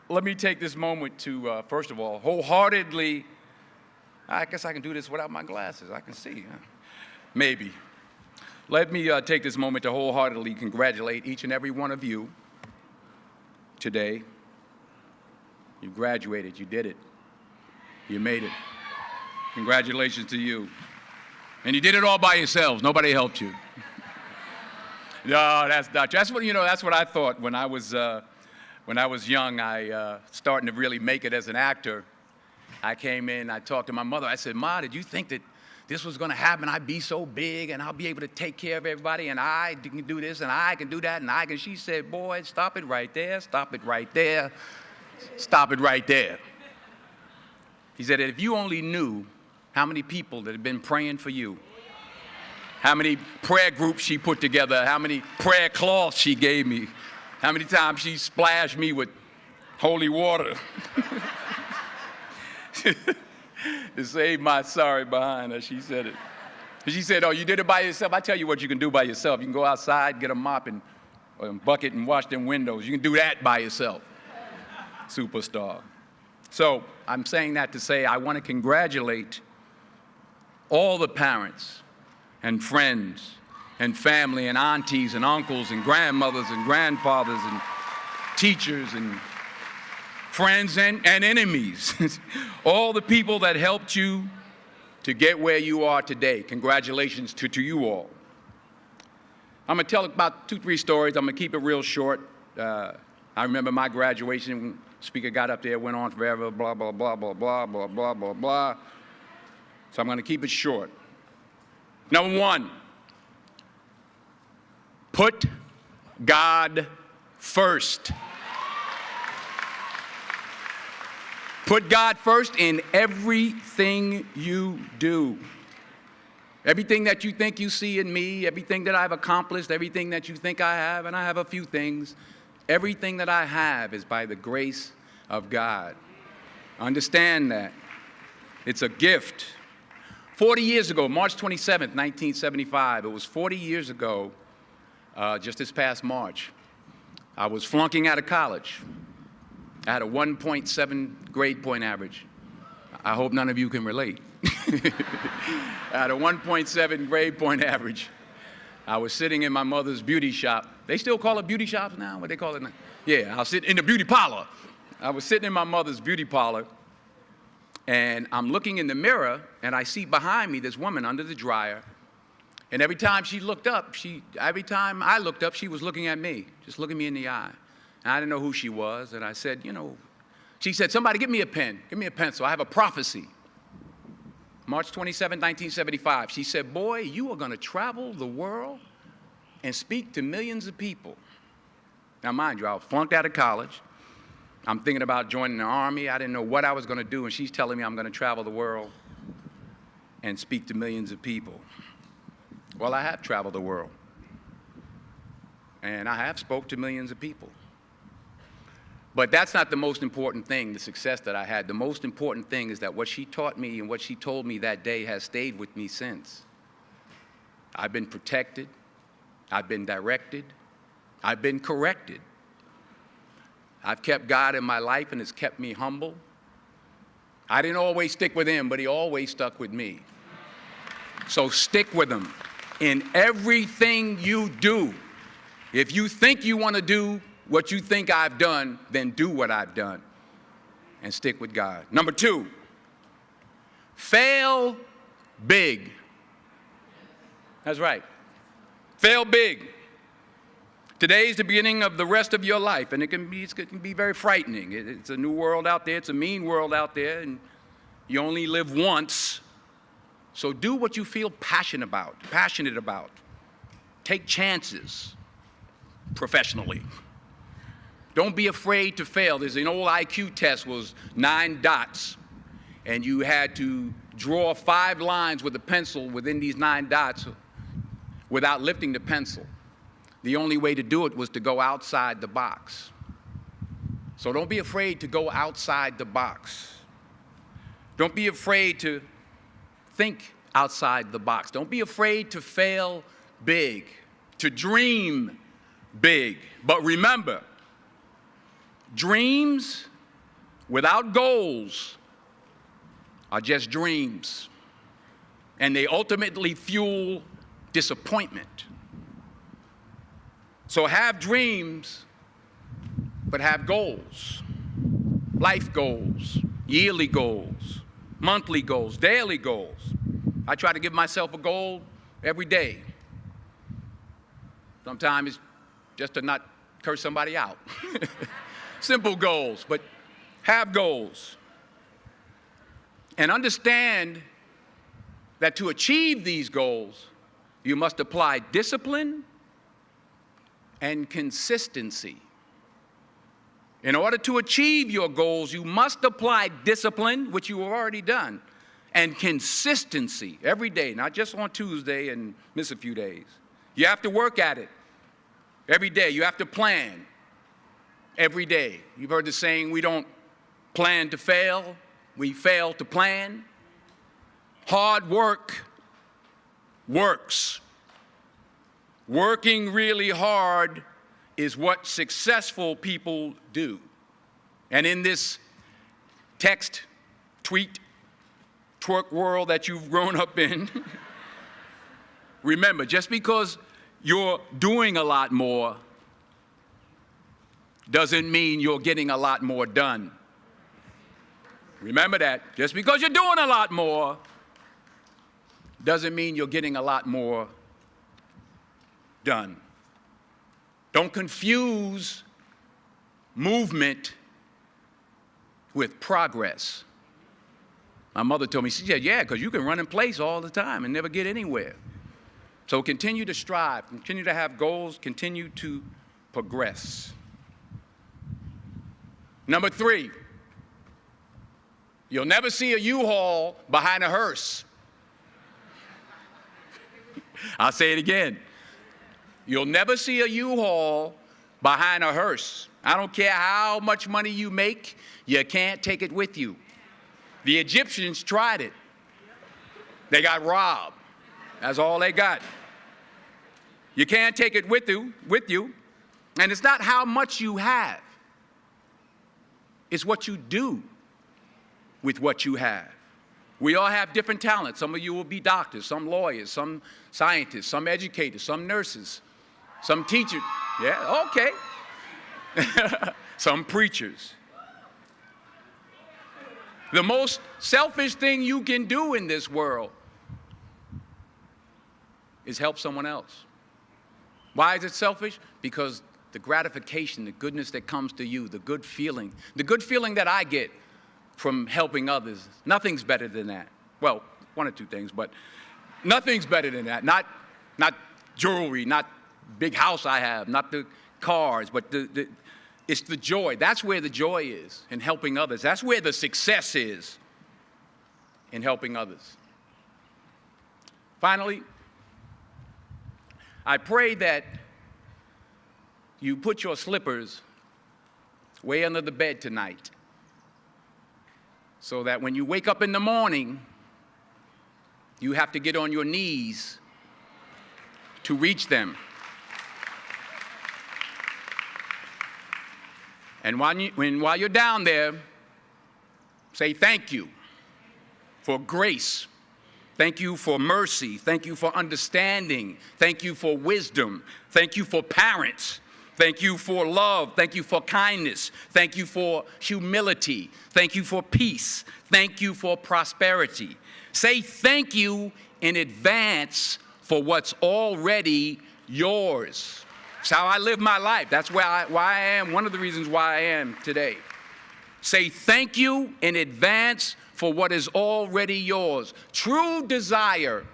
let me take this moment to, first of all, wholeheartedly, I guess I can do this without my glasses. I can see, huh? Maybe. Let me take this moment to wholeheartedly congratulate each and every one of you today. You graduated, you did it. You made it. Congratulations to you. And you did it all by yourselves. Nobody helped you. No, that's not true. That's what I thought when I was young. Starting to really make it as an actor. I came in, I talked to my mother. I said, "Ma, did you think that this was going to happen? I'd be so big and I'll be able to take care of everybody and I can do this and I can do that and I can." She said, "Boy, stop it right there, stop it right there, stop it right there." He said, "If you only knew how many people that have been praying for you, how many prayer groups she put together, how many prayer cloths she gave me, how many times she splashed me with holy water to save my sorry behind her," she said it. She said, "Oh, you did it by yourself? I tell you what you can do by yourself. You can go outside, get a mop and a bucket and wash them windows. You can do that by yourself." Superstar. So I'm saying that to say I want to congratulate all the parents and friends and family and aunties and uncles and grandmothers and grandfathers and teachers and friends and enemies, all the people that helped you to get where you are today. Congratulations to you all. I'm going to tell about 2-3 stories. I'm going to keep it real short. I remember my graduation. Speaker got up there, went on forever, blah, blah, blah, blah, blah, blah, blah, blah, blah. So I'm going to keep it short. Number 1, put God first. Put God first in everything you do. Everything that you think you see in me, everything that I've accomplished, everything that you think I have, and I have a few things, everything that I have is by the grace of God. Understand that. It's a gift. 40 years ago, March 27th, 1975, it was 40 years ago, just this past March, I was flunking out of college. I had a 1.7 grade point average. I hope none of you can relate. I had a 1.7 grade point average. I was sitting in my mother's beauty shop. They still call it beauty shops now? What they call it now? Yeah, I'll sit in the beauty parlor. I was sitting in my mother's beauty parlor, and I'm looking in the mirror, and I see behind me this woman under the dryer. And every time she looked up, every time I looked up, she was looking at me, just looking me in the eye. And I didn't know who she was, and I said, she said, "Somebody give me a pen, give me a pencil. I have a prophecy." March 27, 1975, she said, "Boy, you are going to travel the world and speak to millions of people." Now, mind you, I was flunked out of college. I'm thinking about joining the Army. I didn't know what I was going to do, and she's telling me I'm going to travel the world and speak to millions of people. Well, I have traveled the world, and I have spoke to millions of people. But that's not the most important thing, the success that I had. The most important thing is that what she taught me and what she told me that day has stayed with me since. I've been protected. I've been directed. I've been corrected. I've kept God in my life, and it's kept me humble. I didn't always stick with him, but he always stuck with me. So stick with him in everything you do. If you think you want to do what you think I've done, then do what I've done and stick with God. Number 2, fail big. That's right. Fail big. Today is the beginning of the rest of your life, and it can be very frightening. It's a new world out there. It's a mean world out there, and you only live once. So do what you feel passionate about. Take chances professionally. Don't be afraid to fail. There's an old IQ test, was 9 dots, and you had to draw 5 lines with a pencil within these 9 dots without lifting the pencil. The only way to do it was to go outside the box. So don't be afraid to go outside the box. Don't be afraid to think outside the box. Don't be afraid to fail big, to dream big. But remember, dreams without goals are just dreams, and they ultimately fuel disappointment. So have dreams, but have goals. Life goals, yearly goals, monthly goals, daily goals. I try to give myself a goal every day. Sometimes it's just to not curse somebody out. Simple goals, but have goals. And understand that to achieve these goals, you must apply discipline and consistency. In order to achieve your goals, you must apply discipline, which you have already done, and consistency every day, not just on Tuesday and miss a few days. You have to work at it every day. You have to plan every day. You've heard the saying, we don't plan to fail, we fail to plan. Hard work works. Working really hard is what successful people do. And in this text, tweet, twerk world that you've grown up in, remember, just because you're doing a lot more doesn't mean you're getting a lot more done. Remember that. Just because you're doing a lot more doesn't mean you're getting a lot more done. Don't confuse movement with progress. My mother told me, she said, yeah, because you can run in place all the time and never get anywhere. So continue to strive, continue to have goals, continue to progress. Number 3, you'll never see a U-Haul behind a hearse. I'll say it again. You'll never see a U-Haul behind a hearse. I don't care how much money you make, you can't take it with you. The Egyptians tried it. They got robbed. That's all they got. You can't take it with you. And it's not how much you have. It's what you do with what you have. We all have different talents. Some of you will be doctors, some lawyers, some scientists, some educators, some nurses, some teachers. Yeah, okay. Some preachers. The most selfish thing you can do in this world is help someone else. Why is it selfish? Because the gratification, the goodness that comes to you, the good feeling that I get from helping others, nothing's better than that. Well, one or two things, but nothing's better than that. Not jewelry, not big house I have, not the cars, but it's the joy. That's where the joy is, in helping others. That's where the success is, in helping others. Finally, I pray that you put your slippers way under the bed tonight, so that when you wake up in the morning, you have to get on your knees to reach them. And while you're down there, say thank you for grace. Thank you for mercy. Thank you for understanding. Thank you for wisdom. Thank you for parents. Thank you for love. Thank you for kindness. Thank you for humility. Thank you for peace. Thank you for prosperity. Say thank you in advance for what's already yours. It's how I live my life. That's why I am, one of the reasons why I am today. Say thank you in advance for what is already yours. True desire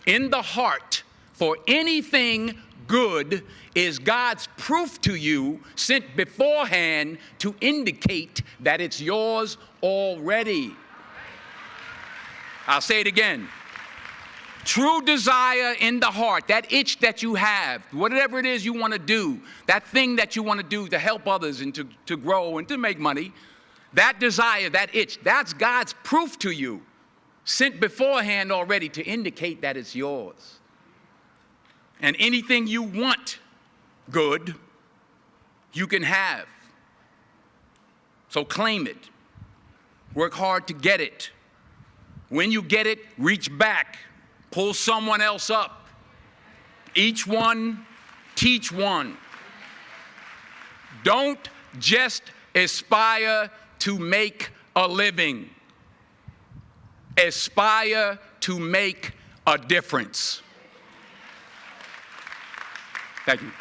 in the heart for anything good is God's proof to you, sent beforehand to indicate that it's yours already. I'll say it again. True desire in the heart, that itch that you have, whatever it is you want to do, that thing that you want to do to help others and to grow and to make money, that desire, that itch, that's God's proof to you, sent beforehand already to indicate that it's yours. And anything you want good, you can have. So claim it, Work hard to get it. When you get it, reach back. Pull someone else up. Each one, teach one. Don't just aspire to make a living. Aspire to make a difference. Thank you.